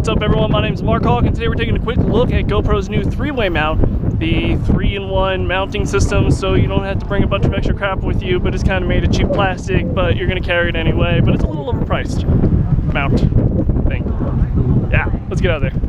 What's up everyone, my name is MarkHawk and today we're taking a quick look at GoPro's new 3-way mount, the 3-in-1 mounting system, so you don't have to bring a bunch of extra crap with you, but it's kind of made of cheap plastic, but you're going to carry it anyway, but it's a little overpriced mount thing. Yeah, let's get out of there.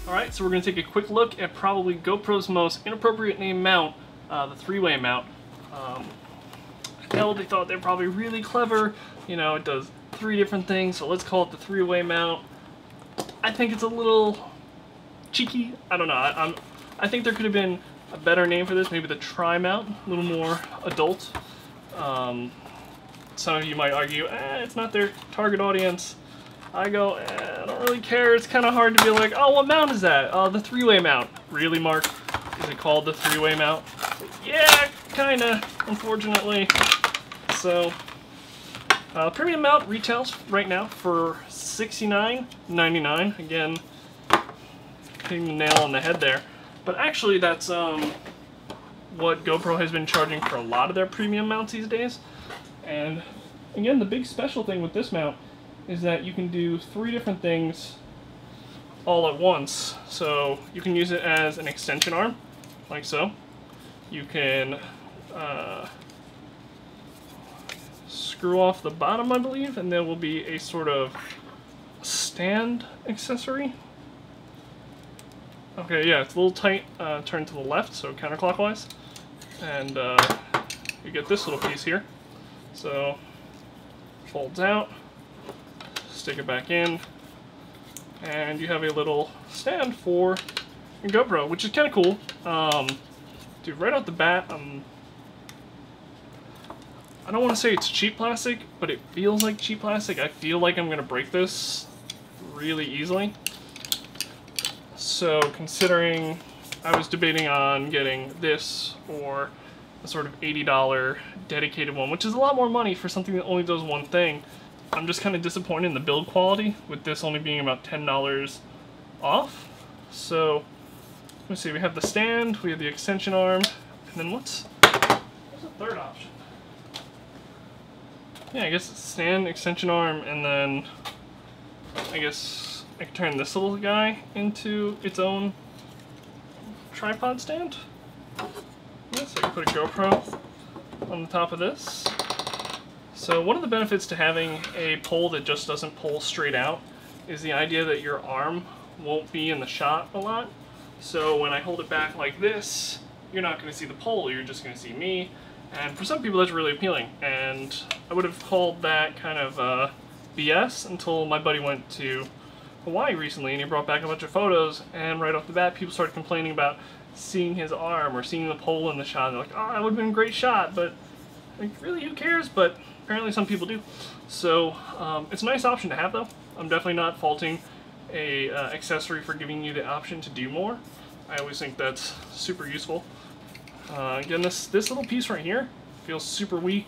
Alright, so we're going to take a quick look at probably GoPro's most inappropriate named mount, the 3-way mount. I know they thought they were probably really clever, you know, it does 3 different things, so let's call it the 3-way mount. I think it's a little cheeky, I don't know, I think there could have been a better name for this, maybe the tri-mount, a little more adult. Some of you might argue, it's not their target audience. I go, I don't really care. It's kind of hard to be like, oh, what mount is that? Oh, the 3-way mount. Really, Mark? Is it called the 3-way mount? Yeah, kind of, unfortunately. So, premium mount retails right now for $69.99. Again, hitting the nail on the head there. But actually, that's what GoPro has been charging for a lot of their premium mounts these days. And again, the big special thing with this mount is that you can do 3 different things all at once. So you can use it as an extension arm, like so. You can screw off the bottom, I believe, and there will be a sort of stand accessory. Okay, yeah, it's a little tight, turn to the left, so counterclockwise. And you get this little piece here. So, folds out. Stick it back in, and you have a little stand for your GoPro, which is kind of cool. Dude, right off the bat, I don't want to say it's cheap plastic, but it feels like cheap plastic. I feel like I'm going to break this really easily. So, considering I was debating on getting this or a sort of $80 dedicated one, which is a lot more money for something that only does one thing, I'm just kind of disappointed in the build quality, with this only being about $10 off. So, let's see, we have the stand, we have the extension arm, and then what's the third option? Yeah, I guess it's stand, extension arm, and then I guess I can turn this little guy into its own tripod stand. Yes, I can put a GoPro on the top of this. So one of the benefits to having a pole that just doesn't pull straight out is the idea that your arm won't be in the shot a lot. So when I hold it back like this, you're not going to see the pole, you're just going to see me. And for some people that's really appealing. And I would have called that kind of BS until my buddy went to Hawaii recently and he brought back a bunch of photos, and right off the bat people started complaining about seeing his arm or seeing the pole in the shot. They're like, oh, that would have been a great shot, but like, really, who cares? But apparently some people do. So it's a nice option to have, though. I'm definitely not faulting a accessory for giving you the option to do more. I always think that's super useful. Again, this little piece right here feels super weak.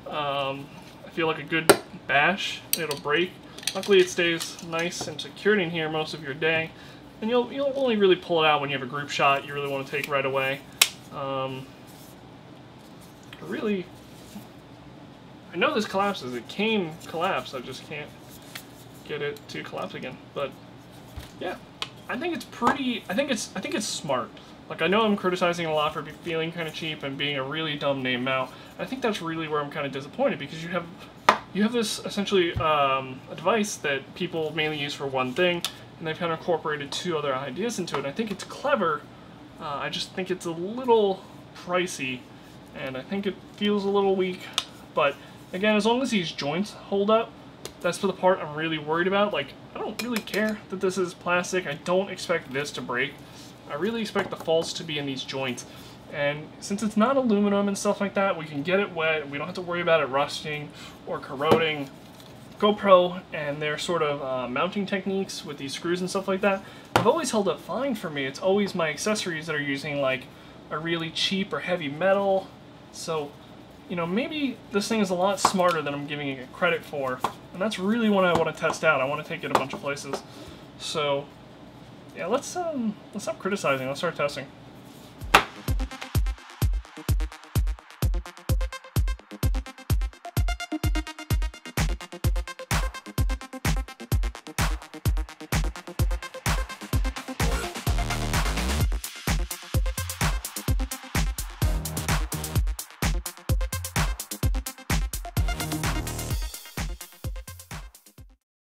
I feel like a good bash, it'll break. Luckily it stays nice and secured in here most of your day. And you'll only really pull it out when you have a group shot you really want to take right away. Really, I know this collapses. It can collapse. I just can't get it to collapse again. But yeah, I think it's pretty. I think it's smart. Like, I know I'm criticizing it a lot for feeling kind of cheap and being a really dumb name mount. I think that's really where I'm kind of disappointed, because you have this essentially a device that people mainly use for one thing, and they've kind of incorporated 2 other ideas into it. I think it's clever. I just think it's a little pricey, and I think it feels a little weak. But again, as long as these joints hold up, that's the part I'm really worried about. Like, I don't really care that this is plastic. I don't expect this to break. I really expect the faults to be in these joints. And since it's not aluminum and stuff like that, we can get it wet. We don't have to worry about it rusting or corroding. GoPro and their sort of mounting techniques with these screws and stuff like that have always held up fine for me. It's always my accessories that are using like a really cheap or heavy metal. So, you know, maybe this thing is a lot smarter than I'm giving it credit for. And that's really what I want to test out. I want to take it a bunch of places. So, yeah, let's stop criticizing. Let's start testing.